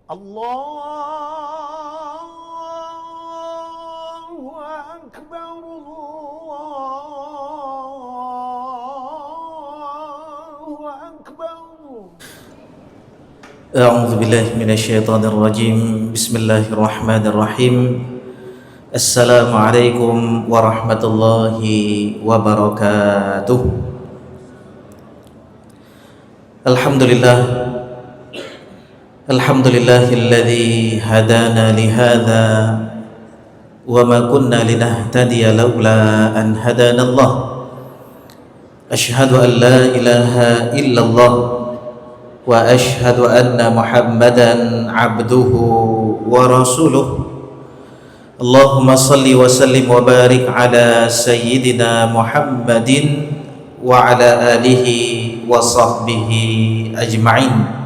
الله أكبر الله أكبر. أعوذ بالله من الشيطان الرجيم. بسم الله الرحمن الرحيم. السلام عليكم ورحمة الله وبركاته. الحمد لله الذي هدانا لهذا وما كنا لنهتدي لولا أن هدانا الله. أشهد أن لا إله إلا الله وأشهد أن محمدا عبده ورسوله. اللهم صل وسلم وبارك على سيدنا محمد وعلى آله وصحبه أجمعين.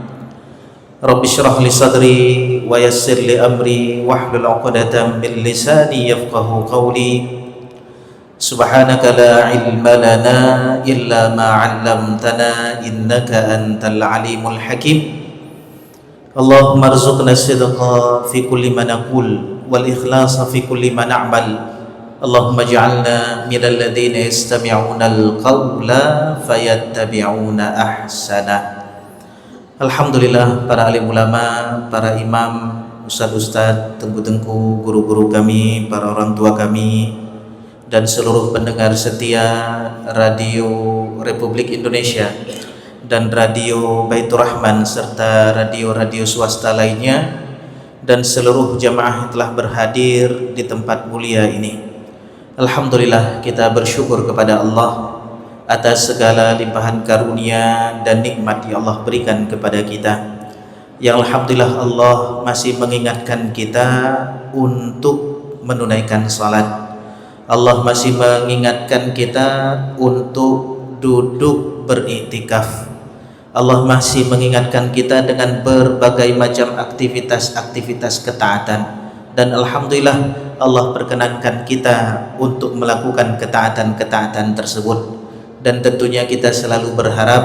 رب اشرح لي صدري ويسر لي أمري واحلل عقدة من لساني يفقه قولي. سبحانك لا علم لنا إلا ما علمتنا إنك أنت العليم الحكيم. اللهم ارزقنا الصدق في كل ما نقول والإخلاص في كل ما نعمل. اللهم اجعلنا من الذين يستمعون القول فيتبعون أحسنه. Alhamdulillah, para alim ulama, para imam, ustadz-ustadz, tengku-tengku, guru-guru kami, para orang tua kami, dan seluruh pendengar setia Radio Republik Indonesia dan Radio Baitur Rahman serta radio-radio swasta lainnya, dan seluruh jamaah yang telah berhadir di tempat mulia ini. Alhamdulillah, kita bersyukur kepada Allah atas segala limpahan karunia dan nikmat yang Allah berikan kepada kita. Yang alhamdulillah Allah masih mengingatkan kita untuk menunaikan salat. Allah masih mengingatkan kita untuk duduk beriktikaf. Allah masih mengingatkan kita dengan berbagai macam aktivitas-aktivitas ketaatan. Dan alhamdulillah Allah perkenankan kita untuk melakukan ketaatan-ketaatan tersebut. Dan tentunya kita selalu berharap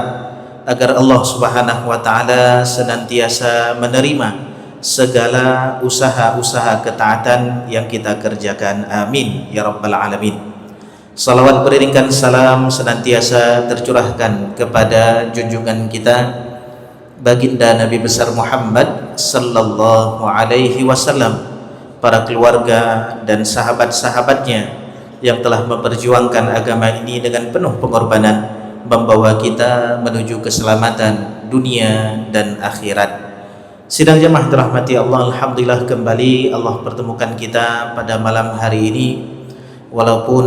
agar Allah Subhanahu wa ta'ala senantiasa menerima segala usaha-usaha ketaatan yang kita kerjakan. Amin ya rabbal alamin. Salawat beriringkan salam senantiasa tercurahkan kepada junjungan kita baginda Nabi besar Muhammad sallallahu alaihi wasallam, para keluarga dan sahabat-sahabatnya yang telah memperjuangkan agama ini dengan penuh pengorbanan, membawa kita menuju keselamatan dunia dan akhirat. Sidang jamaah dirahmati Allah, alhamdulillah kembali Allah pertemukan kita pada malam hari ini. Walaupun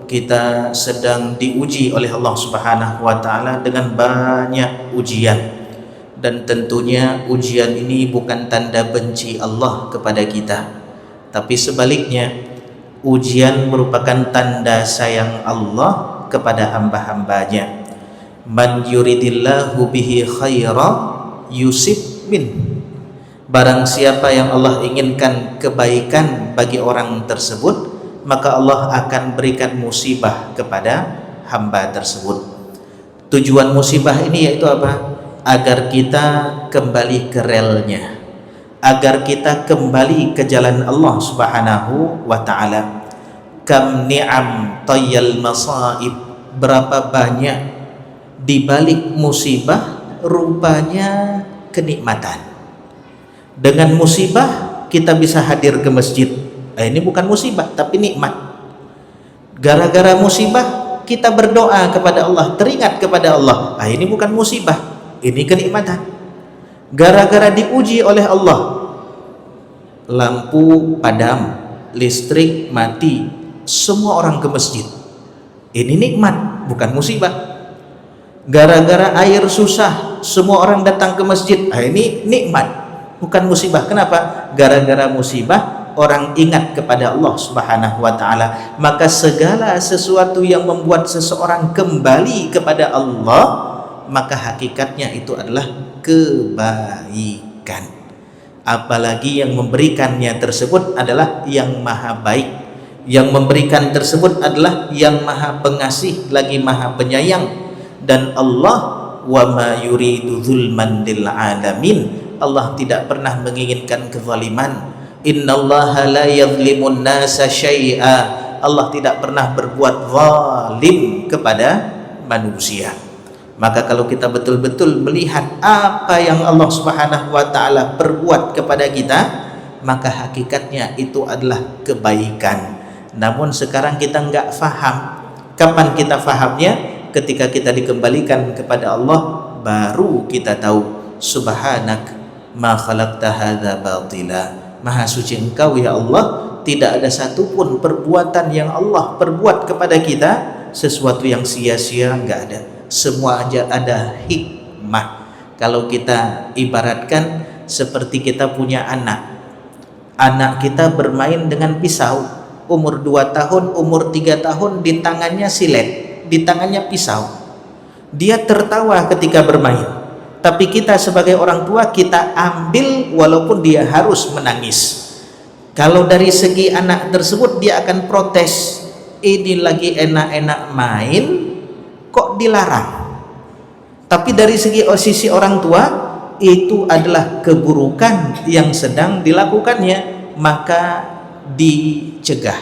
kita sedang diuji oleh Allah Subhanahu wa ta'ala dengan banyak ujian, dan tentunya ujian ini bukan tanda benci Allah kepada kita, tapi sebaliknya ujian merupakan tanda sayang Allah kepada hamba-hambanya. Man yuridillahu bihi khaira yusib min. Barang siapa yang Allah inginkan kebaikan bagi orang tersebut, maka Allah akan berikan musibah kepada hamba tersebut. Tujuan musibah ini yaitu apa? Agar kita kembali ke relnya, agar kita kembali ke jalan Allah Subhanahu wa ta'ala. Kam ni'am tayyal masaib. Berapa banyak di balik musibah rupanya kenikmatan. Dengan musibah kita bisa hadir ke masjid. Ini bukan musibah tapi nikmat. Gara-gara musibah kita berdoa kepada Allah, teringat kepada Allah. Ini bukan musibah, ini kenikmatan. Gara-gara diuji oleh Allah, lampu padam, listrik mati, semua orang ke masjid. Ini nikmat, bukan musibah. Gara-gara air susah, semua orang datang ke masjid. Ini nikmat, bukan musibah. Kenapa? Gara-gara musibah orang ingat kepada Allah Subhanahu wa ta'ala. Maka segala sesuatu yang membuat seseorang kembali kepada Allah, maka hakikatnya itu adalah kebaikan. Apalagi yang memberikannya tersebut adalah yang maha baik. Yang memberikan tersebut adalah yang maha pengasih lagi maha penyayang. Dan Allah wa ma yuridu zulman lil alamin, Allah tidak pernah menginginkan kezaliman. Innallaha la yadhlimun nasa syai'a. Allah tidak pernah berbuat zalim kepada manusia. Maka kalau kita betul-betul melihat apa yang Allah Subhanahu wa taala perbuat kepada kita, maka hakikatnya itu adalah kebaikan. Namun sekarang kita enggak faham. Kapan kita fahamnya? Ketika kita dikembalikan kepada Allah, baru kita tahu. Subhanak ma khalaqta hadza batila. Maha suci Engkau ya Allah, tidak ada satupun perbuatan yang Allah perbuat kepada kita sesuatu yang sia-sia, enggak ada. Semua aja ada hikmah. Kalau kita ibaratkan seperti kita punya anak. Anak kita bermain dengan pisau, umur 2 tahun, umur 3 tahun, di tangannya silet, di tangannya pisau. Dia tertawa ketika bermain. Tapi kita sebagai orang tua, kita ambil walaupun dia harus menangis. Kalau dari segi anak tersebut, dia akan protes. Ini lagi enak-enak main, kok dilarang? Tapi dari sisi orang tua, itu adalah keburukan yang sedang dilakukannya, maka dicegah,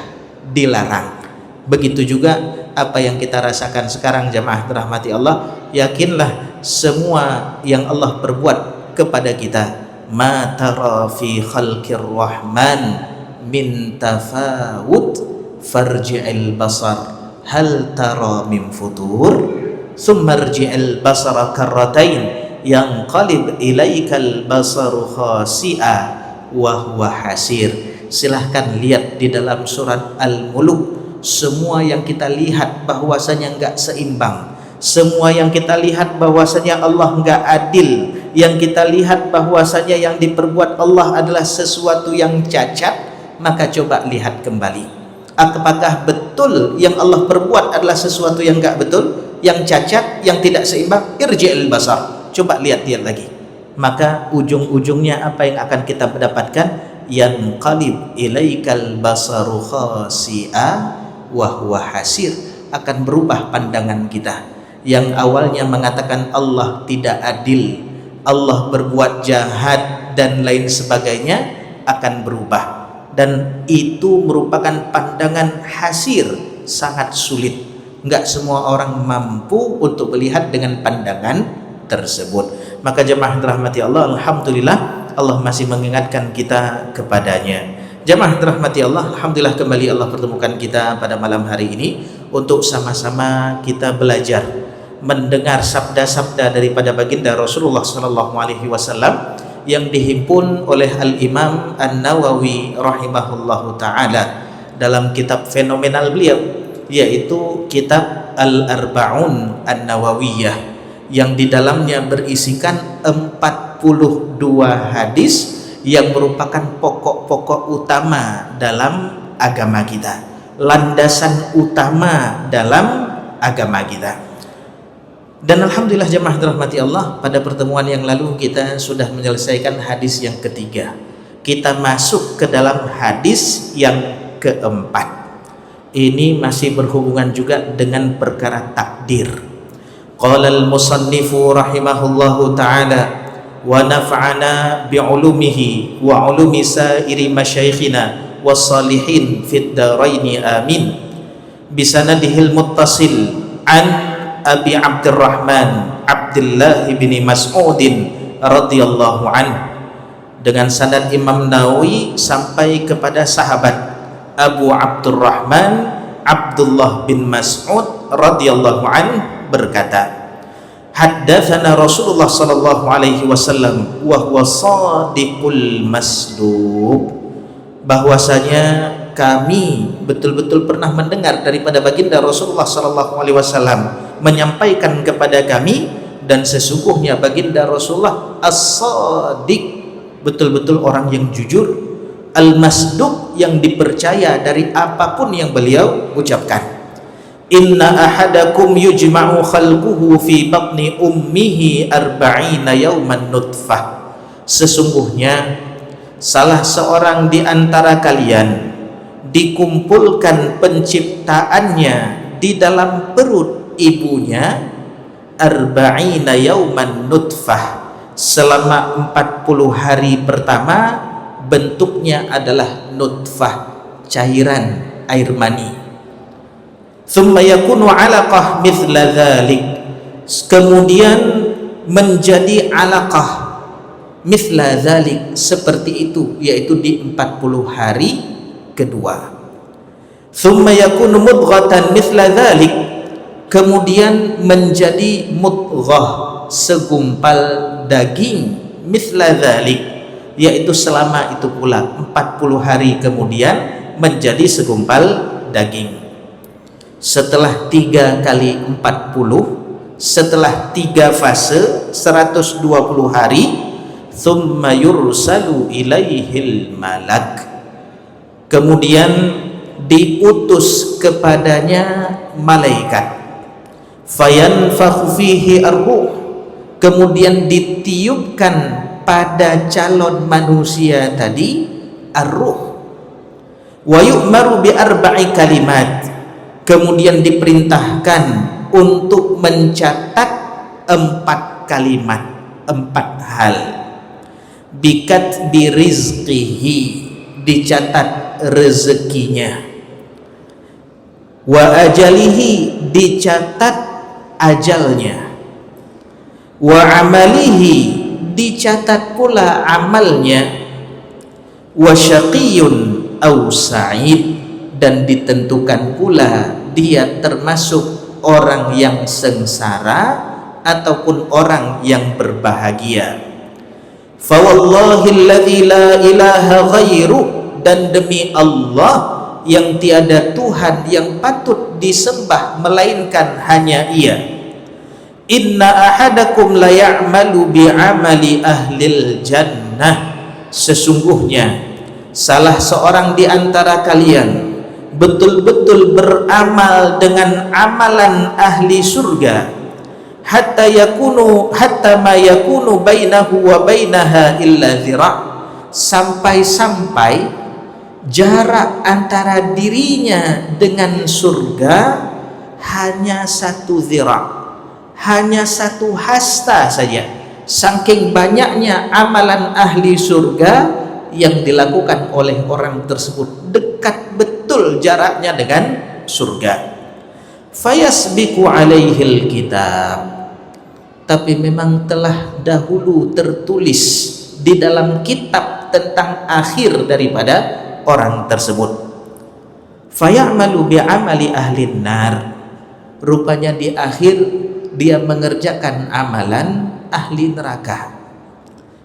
dilarang. Begitu juga apa yang kita rasakan sekarang, jamaah rahmati Allah. Yakinlah semua yang Allah perbuat kepada kita, ma tara fi khalqir rahman min tafawut farji'il basar hal tara min futur summa rji'il basara karratain yanqalib ilaikal basaru khasi'a wa huwa hasir. Silahkan lihat di dalam surat Al-Muluk. Semua yang kita lihat bahwasanya enggak seimbang, semua yang kita lihat bahwasanya Allah enggak adil, yang kita lihat bahwasanya yang diperbuat Allah adalah sesuatu yang cacat, maka coba lihat kembali. Apakah betul yang Allah perbuat adalah sesuatu yang enggak betul, yang cacat, yang tidak seimbang? Irji'il basar. Coba lihat-lihat lagi. Maka ujung-ujungnya apa yang akan kita dapatkan? Yanqalib ilaikal basaru khasi'a wa huwa hasir. Akan berubah pandangan kita. Yang awalnya mengatakan Allah tidak adil, Allah berbuat jahat dan lain sebagainya, akan berubah. Dan itu merupakan pandangan hasir, sangat sulit. Enggak semua orang mampu untuk melihat dengan pandangan tersebut. Maka jemaah rahmati Allah, alhamdulillah Allah masih mengingatkan kita kepadanya. Jemaah rahmati Allah, alhamdulillah kembali Allah pertemukan kita pada malam hari ini untuk sama-sama kita belajar mendengar sabda-sabda daripada baginda Rasulullah sallallahu alaihi wasallam yang dihimpun oleh Al-Imam An-Nawawi rahimahullahu taala dalam kitab fenomenal beliau, yaitu kitab Al-Arba'un An-Nawawiyah, yang di dalamnya berisikan 42 hadis yang merupakan pokok-pokok utama dalam agama kita, landasan utama dalam agama kita. Dan alhamdulillah jemaah rahmati Allah, pada pertemuan yang lalu kita sudah menyelesaikan hadis yang ketiga. Kita masuk ke dalam hadis yang keempat. Ini masih berhubungan juga dengan perkara takdir. Qala al-musannifu rahimahullahu ta'ala wa nafa'ana bi'ulumihi wa ulumi sa'iri masyaikhina wassalihin fid daraini amin. Bisanadihil muttasil an Abi Abdurrahman Abdullah bin Mas'udin radhiyallahu anhu, dengan sanad Imam Nawawi sampai kepada sahabat Abu Abdurrahman Abdullah bin Mas'ud radhiyallahu anhu berkata, haddatsana Rasulullah sallallahu alaihi wasallam wa huwa shadiqul masduq, bahwasanya kami betul-betul pernah mendengar daripada baginda Rasulullah sallallahu alaihi wasallam menyampaikan kepada kami, dan sesungguhnya baginda Rasulullah as-sadiq, betul-betul orang yang jujur, al-masduq, yang dipercaya dari apapun yang beliau ucapkan. Inna ahadakum yujma'u khalquhu fi batni ummihi arba'ina yawman nutfah, sesungguhnya salah seorang di antara kalian dikumpulkan penciptaannya di dalam perut ibunya arba'ina yauman nutfah, selama 40 hari pertama bentuknya adalah nutfah, cairan air mani. Thumma yakunu 'alaqah mithla dzalik, kemudian menjadi 'alaqah mithla dzalik, seperti itu, yaitu di 40 hari kedua. Thumma yakunu mudghatan mithla dzalik, kemudian menjadi mudghah, segumpal daging, mithla dzalik, yaitu selama itu pula 40 hari kemudian menjadi segumpal daging. Setelah 3 kali 40, setelah 3 fase 120 hari, thumma yursalu ilaihil malak, kemudian diutus kepadanya malaikat, fayanfakhu fihi ar-ruh, kemudian ditiupkan pada calon manusia tadi ar-ruh, wa yu'maru bi arba'i kalimat, kemudian diperintahkan untuk mencatat 4 kalimat, 4 hal. Bikat bi rizqihi, dicatat rezekinya, wa ajalihi, dicatat ajalnya, wa amalihi, dicatat pula amalnya, wa syaqiyun aw sa'id, dan ditentukan pula dia termasuk orang yang sengsara ataupun orang yang berbahagia. Fa wallahilladzi la ilaha ghairu, dan demi Allah yang tiada Tuhan yang patut disembah melainkan hanya Ia. Inna ahadakum la ya'malu bi'amali ahlil jannah, sesungguhnya salah seorang di antara kalian betul-betul beramal dengan amalan ahli surga, hatta ma yakunu bainahu wa bainaha illa zira', sampai jarak antara dirinya dengan surga hanya 1 zira', hanya 1 hasta saja. Saking banyaknya amalan ahli surga yang dilakukan oleh orang tersebut, dekat betul jaraknya dengan surga. Fayasbiqu alaihil kitab, tapi memang telah dahulu tertulis di dalam kitab tentang akhir daripada orang tersebut. Fayamalu bi'amali ahlin nar, rupanya di akhir dia mengerjakan amalan ahli neraka.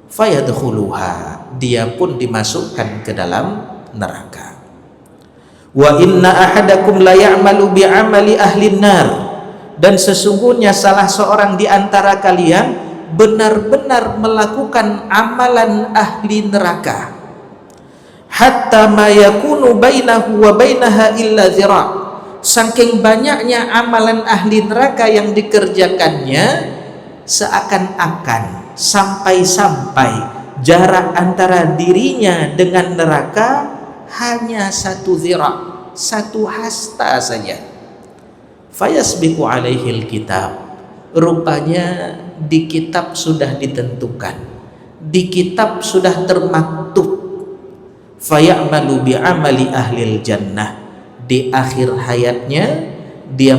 Fayadkhuluha, dia pun dimasukkan ke dalam neraka. Wa inna ahadakum la ya'malu bi'amali ahlin nar, dan sesungguhnya salah seorang di antara kalian benar-benar melakukan amalan ahli neraka, hatta ma yakunu bainahu wa bainaha illa zira', saking banyaknya amalan ahli neraka yang dikerjakannya, seakan-akan sampai-sampai jarak antara dirinya dengan neraka hanya 1 zira', 1 hasta saja. Fayasbiqu alaihil kitab, rupanya di kitab sudah ditentukan, di kitab sudah termaktub. Fayamalu bi'amali ahlil jannah, di akhir hayatnya dia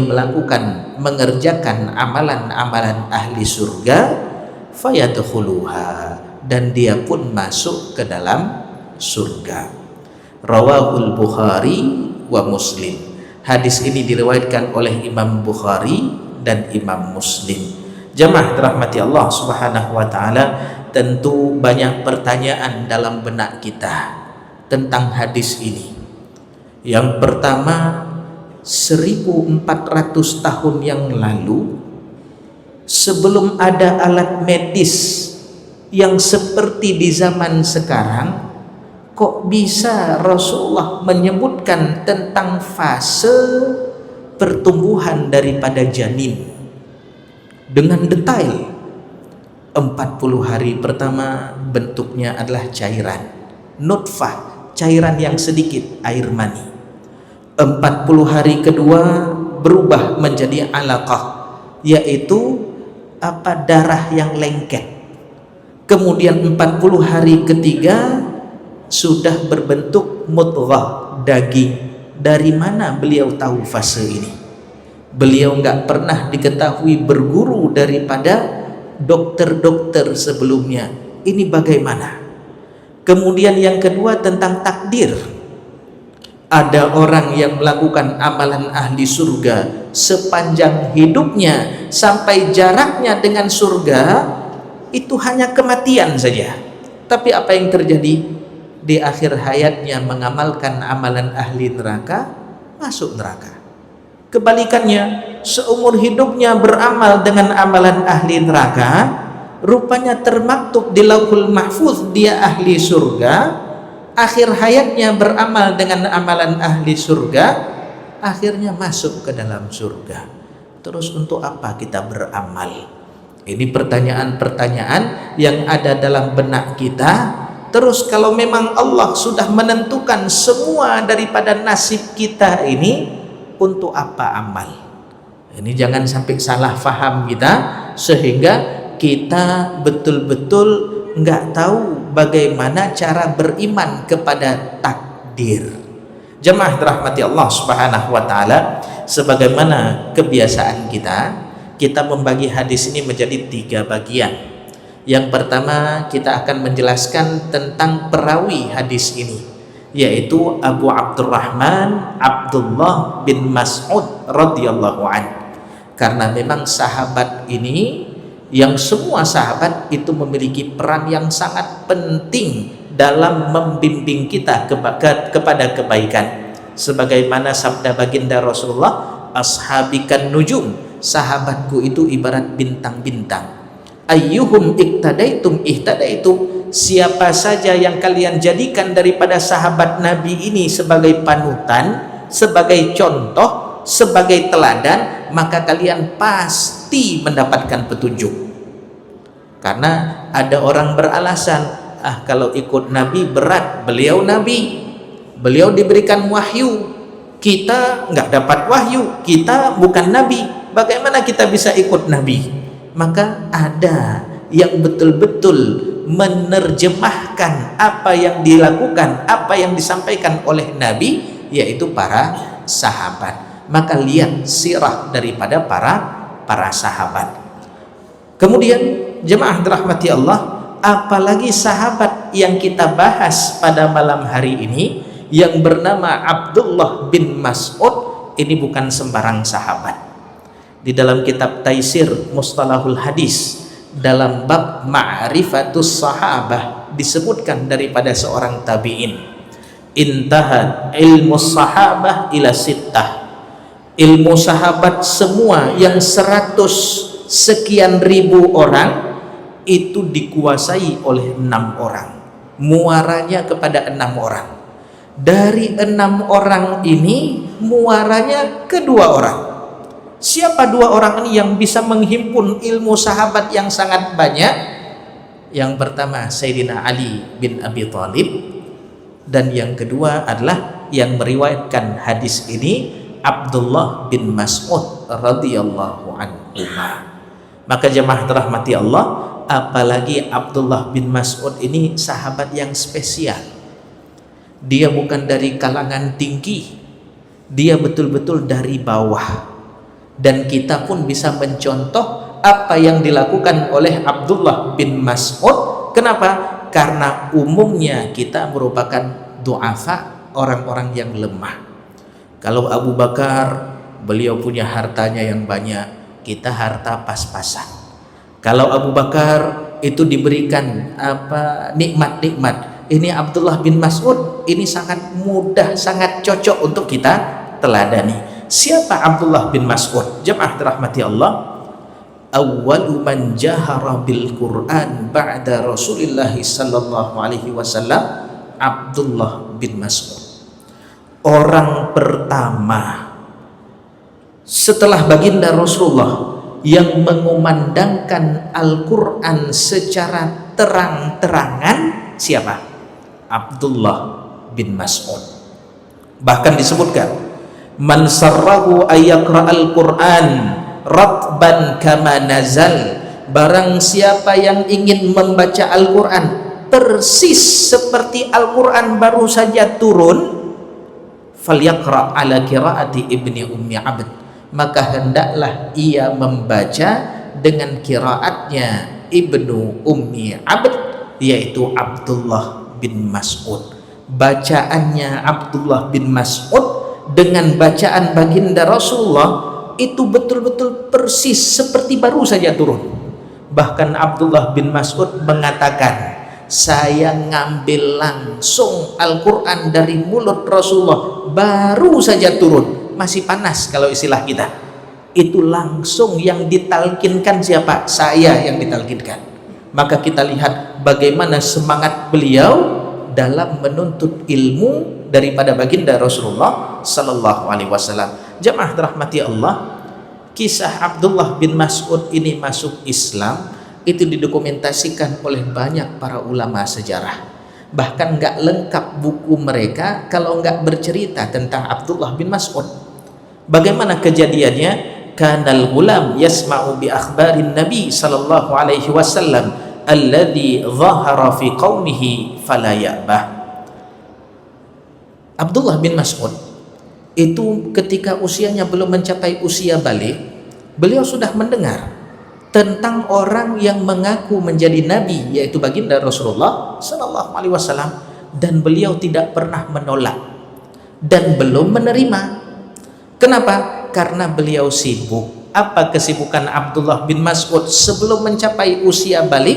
mengerjakan amalan-amalan ahli surga. Fayadkhuluha, dan dia pun masuk ke dalam surga. Rawahul Bukhari wa Muslim, hadis ini diriwayatkan oleh Imam Bukhari dan Imam Muslim. Jamaah dirahmati Allah Subhanahu wa taala, tentu banyak pertanyaan dalam benak kita tentang hadis ini. Yang pertama, 1400 tahun yang lalu, sebelum ada alat medis yang seperti di zaman sekarang, kok bisa Rasulullah menyebutkan tentang fase pertumbuhan daripada janin dengan detail? 40 hari pertama bentuknya adalah cairan, nutfah, cairan yang sedikit, air mani. 40 hari kedua berubah menjadi alaqah, yaitu darah yang lengket. kemudian 40 hari ketiga sudah berbentuk mudghah, daging. Dari mana beliau tahu fase ini? Beliau nggak pernah diketahui berguru daripada dokter-dokter sebelumnya. Ini bagaimana? Kemudian yang kedua tentang takdir. Ada orang yang melakukan amalan ahli surga sepanjang hidupnya, sampai jaraknya dengan surga itu hanya kematian saja. Tapi apa yang terjadi? Di akhir hayatnya mengamalkan amalan ahli neraka, masuk neraka. Kebalikannya, seumur hidupnya beramal dengan amalan ahli neraka, rupanya termaktub di Lauhul Mahfuz dia ahli surga. Akhir hayatnya beramal dengan amalan ahli surga, akhirnya masuk ke dalam surga. Terus untuk apa kita beramal? Ini pertanyaan-pertanyaan yang ada dalam benak kita. Terus kalau memang Allah sudah menentukan semua daripada nasib kita ini, untuk apa amal? Ini jangan sampai salah faham kita, sehingga kita betul-betul nggak tahu bagaimana cara beriman kepada takdir. Jemaah dirahmati Allah Subhanahu wa taala, sebagaimana kebiasaan kita membagi hadis ini menjadi 3 bagian. Yang pertama, kita akan menjelaskan tentang perawi hadis ini, yaitu Abu Abdurrahman Abdullah bin Mas'ud radhiyallahu anhu. Karena memang sahabat ini, yang semua sahabat itu memiliki peran yang sangat penting dalam membimbing kita kepada kebaikan. Sebagaimana sabda baginda Rasulullah, ashabikan nujum, sahabatku itu ibarat bintang-bintang. Ayyuhum iktadaitum ihtadaitum, siapa saja yang kalian jadikan daripada sahabat Nabi ini sebagai panutan, sebagai contoh, sebagai teladan, maka kalian pasti mendapatkan petunjuk. Karena ada orang beralasan, kalau ikut Nabi berat, beliau Nabi, beliau diberikan wahyu, kita nggak dapat wahyu, kita bukan Nabi, bagaimana kita bisa ikut Nabi? Maka ada yang betul-betul menerjemahkan apa yang dilakukan, apa yang disampaikan oleh Nabi, yaitu para sahabat. Maka lihat sirah daripada para sahabat. Kemudian jemaah dirahmati Allah, apalagi sahabat yang kita bahas pada malam hari ini yang bernama Abdullah bin Mas'ud. Ini bukan sembarang sahabat. Di dalam kitab Taisir Mustalahul Hadis, dalam bab Ma'rifatus Sahabah, disebutkan daripada seorang tabi'in, intahad ilmu sahabah ila sittah, ilmu sahabat semua yang 100 sekian ribu orang itu dikuasai oleh 6 orang, muaranya kepada 6 orang. Dari 6 orang ini muaranya ke 2 orang. Siapa 2 orang ini yang bisa menghimpun ilmu sahabat yang sangat banyak? Yang pertama Sayyidina Ali bin Abi Thalib, dan yang kedua adalah yang meriwayatkan hadis ini Abdullah bin Mas'ud radhiyallahu anhu. Maka jemaah dirahmati Allah, apalagi Abdullah bin Mas'ud ini sahabat yang spesial. Dia bukan dari kalangan tinggi, dia betul-betul dari bawah. Dan kita pun bisa mencontoh apa yang dilakukan oleh Abdullah bin Mas'ud. Kenapa? Karena umumnya kita merupakan du'afa, orang-orang yang lemah. Kalau Abu Bakar, beliau punya hartanya yang banyak, kita harta pas-pasan. Kalau Abu Bakar itu diberikan nikmat-nikmat, ini Abdullah bin Mas'ud ini sangat mudah, sangat cocok untuk kita teladani. Siapa Abdullah bin Mas'ud? Jemaah dirahmati Allah, awwalu man jahara bil Quran ba'da Rasulillah sallallahu alaihi wasallam Abdullah bin Mas'ud. Orang pertama setelah baginda Rasulullah yang mengumandangkan Al-Quran secara terang-terangan, siapa? Abdullah bin Mas'ud. Bahkan disebutkan, man sarrahu ayyaqra'al Qur'an ratban kama nazal, barang siapa yang ingin membaca Al-Quran persis seperti Al-Quran baru saja turun, falyaqra ala qiraati ibni ummi abd, maka hendaklah ia membaca dengan qiraatnya ibnu ummi abd, yaitu Abdullah bin Mas'ud. Bacaannya Abdullah bin Mas'ud dengan bacaan baginda Rasulullah itu betul-betul persis seperti baru saja turun. Bahkan Abdullah bin Mas'ud mengatakan, saya ngambil langsung Al-Quran dari mulut Rasulullah baru saja turun, masih panas kalau istilah kita. Itu langsung yang ditalkinkan siapa? Saya yang ditalkinkan. Maka kita lihat bagaimana semangat beliau dalam menuntut ilmu daripada baginda Rasulullah sallallahu alaihi wasallam. Jamaah rahmati Allah, kisah Abdullah bin Mas'ud ini masuk Islam itu didokumentasikan oleh banyak para ulama sejarah. Bahkan nggak lengkap buku mereka kalau nggak bercerita tentang Abdullah bin Mas'ud. Bagaimana kejadiannya? Kanal gulam yasma'u bi akhbarin Nabi sallallahu alaihi wasallam alladhi dhahara fi qaumihi fala ya'bah. Abdullah bin Mas'ud itu ketika usianya belum mencapai usia balik, beliau sudah mendengar tentang orang yang mengaku menjadi nabi, yaitu baginda Rasulullah sallallahu alaihi wasallam, dan beliau tidak pernah menolak dan belum menerima. Kenapa? Karena beliau sibuk. Apa kesibukan Abdullah bin Mas'ud sebelum mencapai usia balik?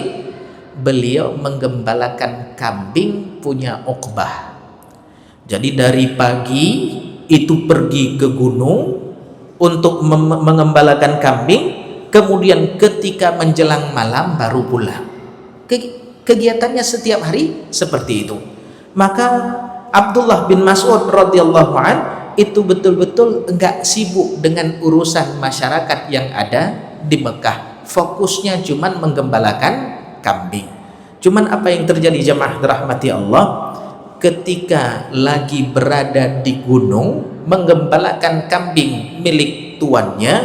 Beliau menggembalakan kambing punya Uqbah. Jadi dari pagi itu pergi ke gunung untuk mengembalakan kambing, kemudian ketika menjelang malam baru pulang. Kegiatannya setiap hari seperti itu. Maka Abdullah bin Mas'ud radhiyallahu an itu betul-betul enggak sibuk dengan urusan masyarakat yang ada di Mekah. Fokusnya cuman menggembalakan kambing. Cuman apa yang terjadi jamaah rahmati Allah, ketika lagi berada di gunung menggembalakan kambing milik tuannya,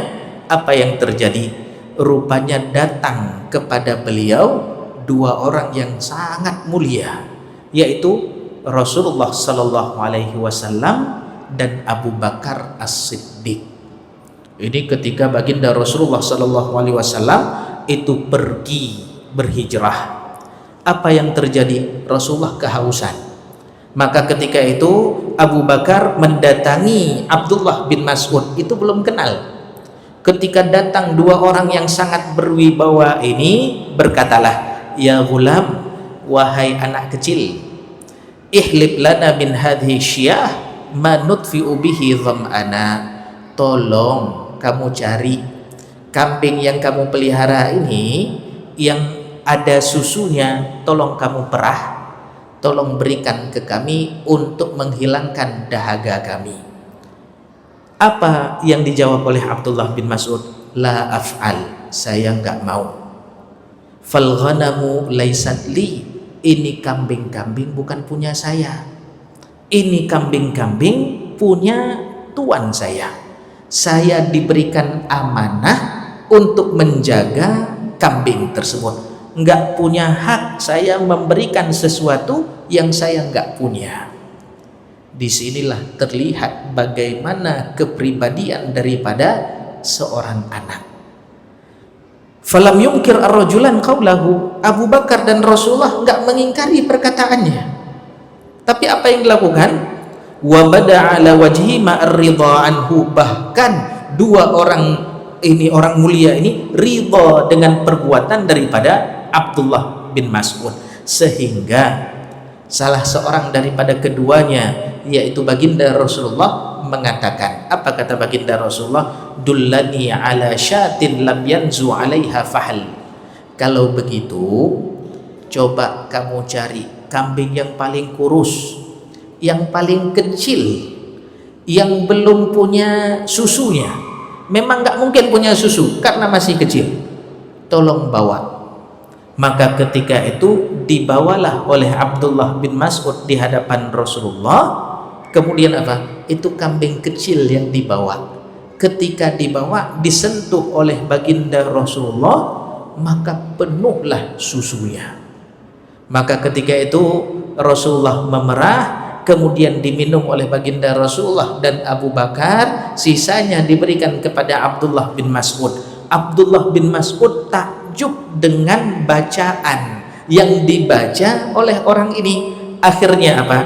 apa yang terjadi? Rupanya datang kepada beliau dua orang yang sangat mulia, yaitu Rasulullah sallallahu alaihi wasallam dan Abu Bakar As-Siddiq. Ini ketika baginda Rasulullah sallallahu alaihi wasallam itu pergi berhijrah. Apa yang terjadi? Rasulullah kehausan. Maka ketika itu Abu Bakar mendatangi Abdullah bin Mas'ud, itu belum kenal. Ketika datang dua orang yang sangat berwibawa ini, berkatalah, ya gulam, wahai anak kecil, ihlib lana min hadhi syiyah ma nutfi'u bihi dham'ana. Tolong kamu cari kambing yang kamu pelihara ini yang ada susunya, tolong kamu perah, tolong berikan ke kami untuk menghilangkan dahaga kami. Apa yang dijawab oleh Abdullah bin Mas'ud? La af'al, saya enggak mau. Fal ghanamu laysat li, ini kambing-kambing bukan punya saya. Ini kambing-kambing punya tuan saya. Saya diberikan amanah untuk menjaga kambing tersebut. Enggak punya hak saya memberikan sesuatu yang saya enggak punya. Disinilah terlihat bagaimana kepribadian daripada seorang anak. Falam yungkir ar-rajulan qawlahu. Abu Bakar dan Rasulullah enggak mengingkari perkataannya. Tapi apa yang dilakukan? Wa bada ala wajhi ma'ar-ridha anhu. Bahkan dua orang ini, orang mulia ini, ridha dengan perbuatan daripada Abdullah bin Mas'ud, sehingga salah seorang daripada keduanya, yaitu baginda Rasulullah, mengatakan, apa kata baginda Rasulullah? Dullani ala syatin lam yanzu alaiha fahal. Kalau begitu, coba kamu cari kambing yang paling kurus, yang paling kecil, yang belum punya susunya. Memang nggak mungkin punya susu karena masih kecil. Tolong bawa. Maka ketika itu dibawalah oleh Abdullah bin Mas'ud di hadapan Rasulullah. Kemudian apa? Itu kambing kecil yang dibawa. Ketika dibawa, disentuh oleh baginda Rasulullah, maka penuhlah susunya. Maka ketika itu Rasulullah memerah, kemudian diminum oleh baginda Rasulullah dan Abu Bakar, sisanya diberikan kepada Abdullah bin Mas'ud. Abdullah bin Mas'ud takjub dengan bacaan yang dibaca oleh orang ini. Akhirnya apa?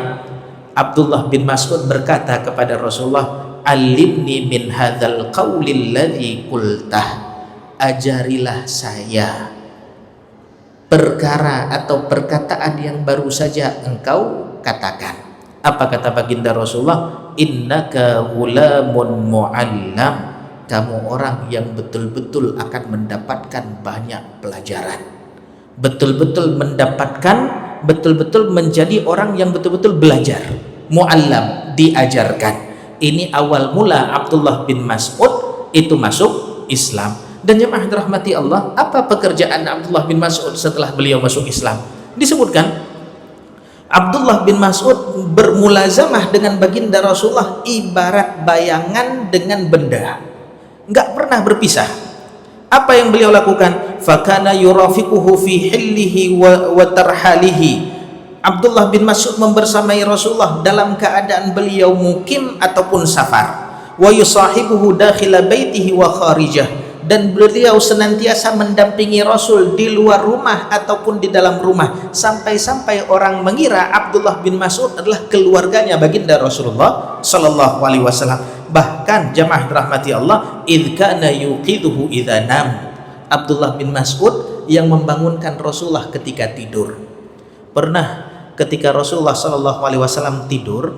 Abdullah bin Mas'ud berkata kepada Rasulullah, alimni min hadzal qaulil ladzi qultah, ajarilah saya perkara atau perkataan yang baru saja engkau katakan. Apa kata baginda Rasulullah? Innaka ghulamun mu'allam, kamu orang yang betul-betul akan mendapatkan banyak pelajaran, betul-betul mendapatkan, betul-betul menjadi orang yang betul-betul belajar. Mu'allam, diajarkan. Ini awal mula Abdullah bin Mas'ud itu masuk Islam. Dan jemaah dirahmati Allah, apa pekerjaan Abdullah bin Mas'ud setelah beliau masuk Islam? Disebutkan Abdullah bin Mas'ud bermulazamah dengan baginda Rasulullah ibarat bayangan dengan benda, nggak pernah berpisah. Apa yang beliau lakukan? Fakana yurafiquhu fi hillihi wa tarhalihi. Abdullah bin Mas'ud membersamai Rasulullah dalam keadaan beliau mukim ataupun safar. Wa yusahibuhu dakhila baitihi wa kharijah, dan beliau senantiasa mendampingi Rasul di luar rumah ataupun di dalam rumah, sampai-sampai orang mengira Abdullah bin Mas'ud adalah keluarganya baginda Rasulullah sallallahu alaihi wasallam. Bahkan jamaah rahmati Allah, idz kana yuqidhuhu idza nam, Abdullah bin Mas'ud yang membangunkan Rasulullah ketika tidur. Pernah ketika Rasulullah sallallahu alaihi wasallam tidur,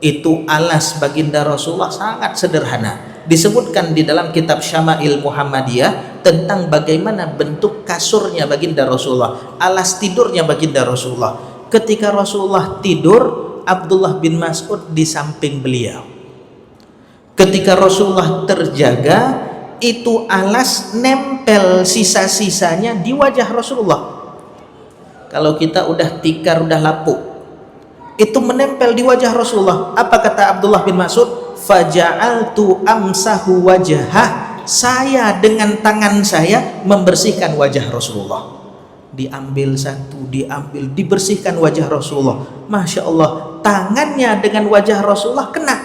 itu alas baginda Rasulullah sangat sederhana. Disebutkan di dalam kitab Syama'il Muhammadiyah tentang bagaimana bentuk kasurnya baginda Rasulullah, alas tidurnya baginda Rasulullah. Ketika Rasulullah tidur, Abdullah bin Mas'ud di samping beliau. Ketika Rasulullah terjaga, itu alas nempel sisa-sisanya di wajah Rasulullah. Kalau kita udah tikar, udah lapuk, itu menempel di wajah Rasulullah. Apa kata Abdullah bin Mas'ud? Faja'altu amsahu wajhah, saya dengan tangan saya membersihkan wajah Rasulullah. Diambil satu, diambil, dibersihkan wajah Rasulullah. Masya Allah, tangannya dengan wajah Rasulullah kena.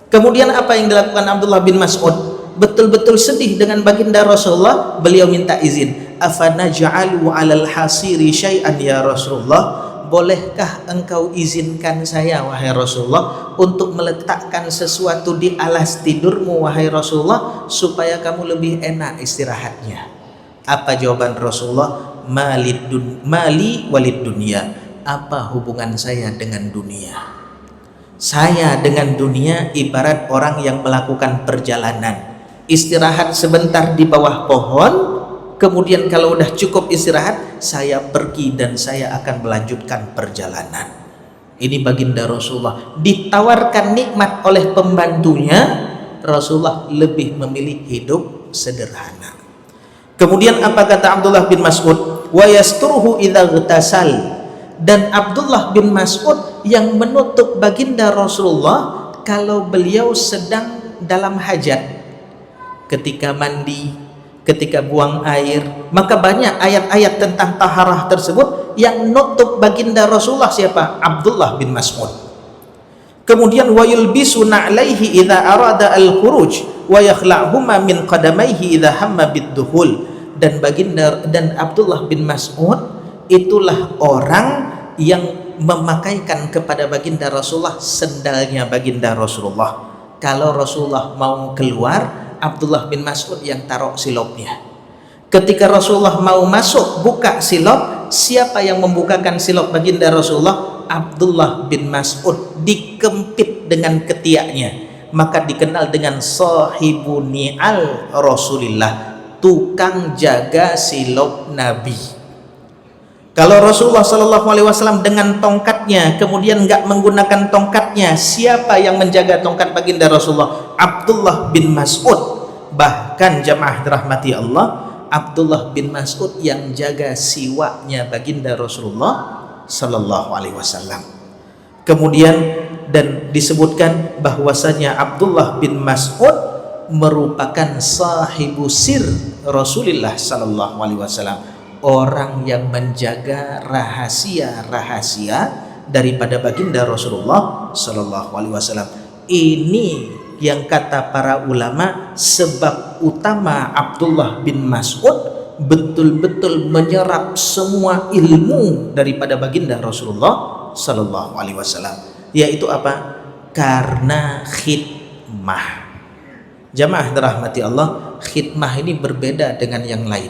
Kemudian apa yang dilakukan Abdullah bin Mas'ud? Betul-betul sedih dengan baginda Rasulullah. Beliau minta izin, afanaj'alu 'alal hasiri syai'an ya Rasulullah, bolehkah engkau izinkan saya wahai Rasulullah untuk meletakkan sesuatu di alas tidurmu wahai Rasulullah, supaya kamu lebih enak istirahatnya? Apa jawaban Rasulullah? Mali walid dunia, apa hubungan saya dengan dunia? Saya dengan dunia ibarat orang yang melakukan perjalanan, istirahat sebentar di bawah pohon, kemudian kalau udah cukup istirahat, saya pergi dan saya akan melanjutkan perjalanan. Ini baginda Rasulullah ditawarkan nikmat oleh pembantunya, Rasulullah lebih memilih hidup sederhana. Kemudian apa kata Abdullah bin Mas'ud? Wa yasturuhu idza ghtasal, dan Abdullah bin Mas'ud yang menutup baginda Rasulullah kalau beliau sedang dalam hajat, ketika mandi, ketika buang air. Maka banyak ayat-ayat tentang taharah tersebut yang nutup baginda Rasulullah siapa? Abdullah bin Mas'ud. Kemudian wa yulbisu na'laihi idza arada al-khuruj wa yakhla'huma min qadamaihi idza hamma bid-dukhul. Dan baginda dan Abdullah bin Mas'ud itulah orang yang memakaikan kepada baginda Rasulullah sendalnya baginda Rasulullah. Kalau Rasulullah mau keluar, Abdullah bin Mas'ud yang taruh silopnya. Ketika Rasulullah mau masuk, buka silop, siapa yang membukakan silop baginda Rasulullah? Abdullah bin Mas'ud, dikempit dengan ketiaknya. Maka dikenal dengan sahibu ni'al Rasulillah, tukang jaga silop Nabi. Kalau Rasulullah SAW dengan tongkatnya, kemudian nggak menggunakan tongkatnya, siapa yang menjaga tongkat baginda Rasulullah? Abdullah bin Mas'ud. Bahkan jamaah dirahmati Allah, Abdullah bin Mas'ud yang jaga siwaknya baginda Rasulullah SAW. Kemudian dan disebutkan bahwasanya Abdullah bin Mas'ud merupakan sahibu sir Rasulullah sallallahu alaihi wasallam, orang yang menjaga rahasia-rahasia daripada baginda Rasulullah sallallahu alaihi wasallam. Ini yang kata para ulama sebab utama Abdullah bin Mas'ud betul-betul menyerap semua ilmu daripada baginda Rasulullah sallallahu alaihi wasallam, yaitu apa? Karena khidmah. Jamaah dirahmati Allah, khidmah ini berbeda dengan yang lain.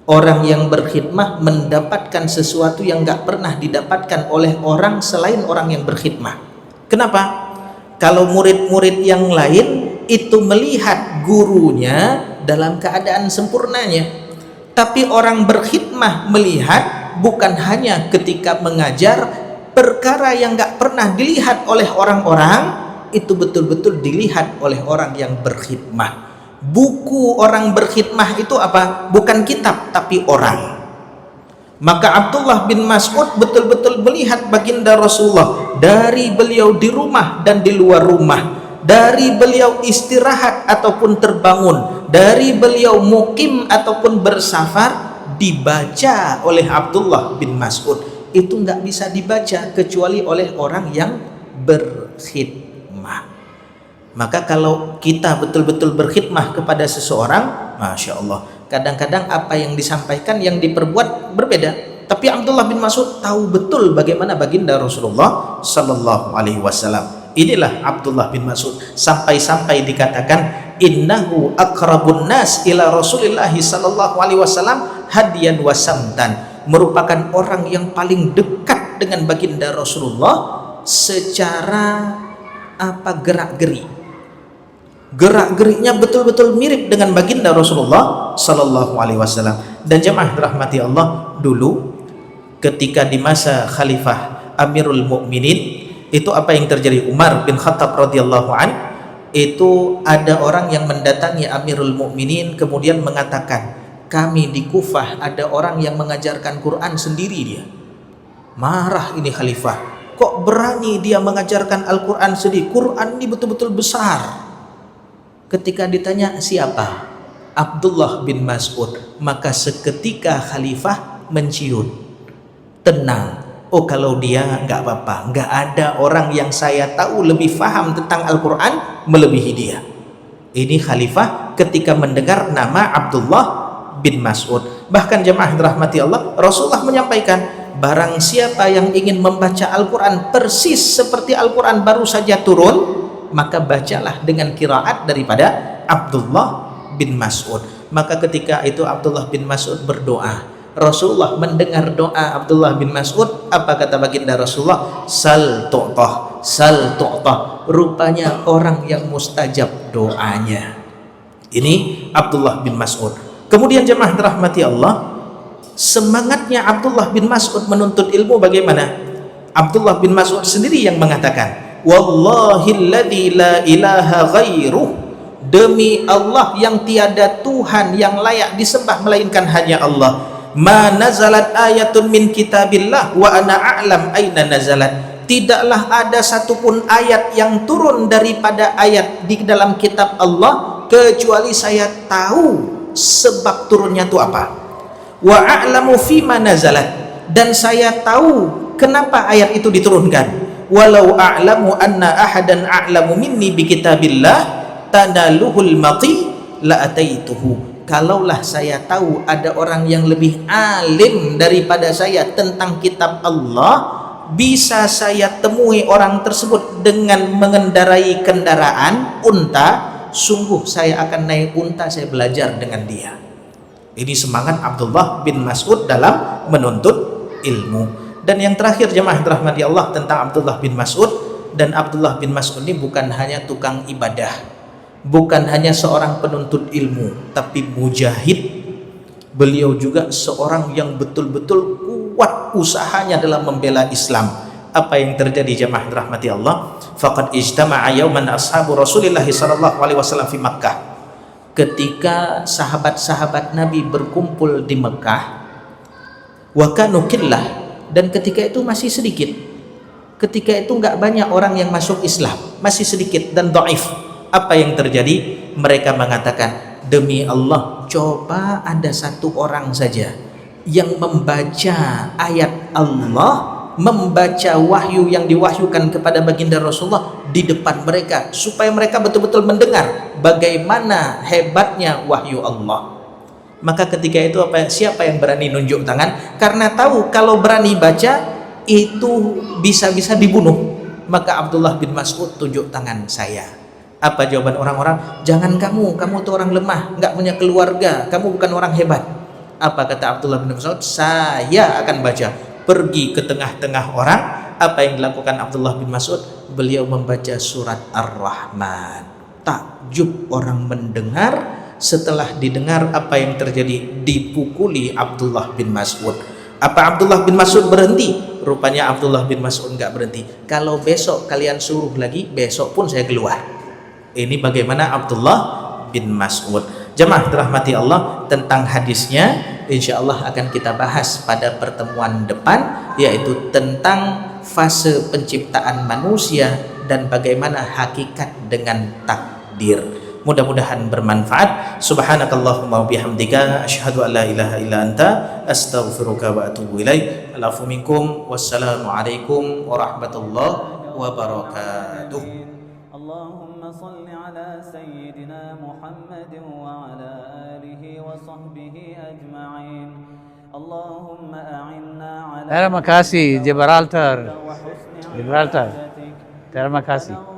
Orang yang berkhidmah mendapatkan sesuatu yang gak pernah didapatkan oleh orang selain orang yang berkhidmah. Kenapa? Kalau murid-murid yang lain itu melihat gurunya dalam keadaan sempurnanya, tapi orang berkhidmah melihat bukan hanya ketika mengajar perkara yang gak pernah dilihat oleh orang-orang, itu betul-betul dilihat oleh orang yang berkhidmah. Buku orang berkhidmah itu apa? Bukan kitab, tapi orang. Maka Abdullah bin Mas'ud betul-betul melihat baginda Rasulullah dari beliau di rumah dan di luar rumah, dari beliau istirahat ataupun terbangun, dari beliau mukim ataupun bersafar, dibaca oleh Abdullah bin Mas'ud. Itu nggak bisa dibaca kecuali oleh orang yang berkhidmah. Maka kalau kita betul-betul berkhidmah kepada seseorang, Masya Allah, kadang-kadang apa yang disampaikan, yang diperbuat berbeda, tapi Abdullah bin Mas'ud tahu betul bagaimana baginda Rasulullah sallallahu alaihi wasallam. Inilah Abdullah bin Mas'ud, sampai-sampai dikatakan innahu aqrabun nas ila Rasulillah sallallahu alaihi wasallam hadiyan wa samtan, merupakan orang yang paling dekat dengan baginda Rasulullah secara gerak-geriknya betul-betul mirip dengan baginda Rasulullah sallallahu alaihi wasallam. Dan jemaah dirahmati Allah, dulu ketika di masa Khalifah Amirul Mukminin itu apa yang terjadi? Umar bin Khattab radhiyallahu an, itu ada orang yang mendatangi Amirul Mukminin kemudian mengatakan, kami di Kufah ada orang yang mengajarkan Quran sendiri dia. Marah ini khalifah, kok berani dia mengajarkan Al-Quran sendiri? Quran ini betul-betul besar. Ketika ditanya siapa? Abdullah bin Mas'ud. Maka seketika khalifah menciut, tenang, oh kalau dia nggak apa-apa, nggak ada orang yang saya tahu lebih faham tentang Al-Quran melebihi dia. Ini khalifah ketika mendengar nama Abdullah bin Mas'ud. Bahkan jemaah dirahmati Allah, Rasulullah menyampaikan, barang siapa yang ingin membaca Al-Quran persis seperti Al-Quran baru saja turun, maka bacalah dengan qiraat daripada Abdullah bin Mas'ud. Maka ketika itu Abdullah bin Mas'ud berdoa, Rasulullah mendengar doa Abdullah bin Mas'ud. Apa kata baginda Rasulullah? Sal tu'tah, sal tu'tah. Rupanya orang yang mustajab doanya. Ini Abdullah bin Mas'ud. Kemudian jemaah dirahmati Allah, semangatnya Abdullah bin Mas'ud menuntut ilmu bagaimana? Abdullah bin Mas'ud sendiri yang mengatakan, wallahilladzi la ilaha ghairuh, demi Allah yang tiada Tuhan yang layak disembah melainkan hanya Allah, ma nazalat ayatun min kitabillah wa ana a'lam aina nazalat, tidaklah ada satupun ayat yang turun daripada ayat di dalam kitab Allah kecuali saya tahu sebab turunnya itu apa, wa a'lamu fima nazalat, dan saya tahu kenapa ayat itu diturunkan. Walau a'lamu anna ahadan a'lamu minni bi kitabillah tanaluhul mati la ataituhu, kalaulah saya tahu ada orang yang lebih alim daripada saya tentang kitab Allah, bisa saya temui orang tersebut dengan mengendarai kendaraan unta, sungguh saya akan naik unta, saya belajar dengan dia. Ini semangat Abdullah bin Mas'ud dalam menuntut ilmu. Dan yang terakhir jemaah dirahmati Allah tentang Abdullah bin Mas'ud, dan Abdullah bin Mas'ud ini bukan hanya tukang ibadah, bukan hanya seorang penuntut ilmu, tapi mujahid. Beliau juga seorang yang betul-betul kuat usahanya dalam membela Islam. Apa yang terjadi jemaah dirahmati Allah? Faqad ijtama'a yauman ashabu Rasulillah sallallahu alaihi wasallam fi Makkah. Ketika sahabat-sahabat Nabi berkumpul di Mekah, wa kanu qillah, dan ketika itu masih sedikit, ketika itu nggak banyak orang yang masuk Islam, masih sedikit dan dhaif. Apa yang terjadi? mereka mengatakan, demi Allah, coba ada satu orang saja yang membaca ayat Allah, membaca wahyu yang diwahyukan kepada baginda Rasulullah di depan mereka, supaya mereka betul-betul mendengar bagaimana hebatnya wahyu Allah. Maka ketika itu siapa yang berani nunjuk tangan? Karena tahu kalau berani baca itu bisa-bisa dibunuh. Maka Abdullah bin Mas'ud tunjuk tangan saya. Apa jawaban orang-orang? Jangan kamu tuh orang lemah, nggak punya keluarga, kamu bukan orang hebat. Apa kata Abdullah bin Mas'ud? Saya akan baca. Pergi ke tengah-tengah orang. Apa yang dilakukan Abdullah bin Mas'ud? Beliau membaca surat Ar-Rahman. Takjub orang mendengar. Setelah didengar apa yang terjadi, dipukuli Abdullah bin Mas'ud. Apa Abdullah bin Mas'ud berhenti? Rupanya Abdullah bin Mas'ud nggak berhenti. Kalau besok kalian suruh lagi, besok pun saya keluar. Ini bagaimana Abdullah bin Mas'ud. Jemaah dirahmati Allah, tentang hadisnya insya Allah akan kita bahas pada pertemuan depan, yaitu tentang fase penciptaan manusia dan bagaimana hakikat dengan takdir. Mudah-mudahan bermanfaat. Subhanakallahumma wa bihamdika asyhadu an la ilaha illa anta astaghfiruka wa atubu ilaik. Alafu minkum. Wassalamualaikum warahmatullahi wabarakatuh. Allahumma salli ala sayyidina Muhammad wa ala alihi wa sahbihi ajma'in. Allahumma a'inna ala. Terima kasih Gibraltar. Terima kasih.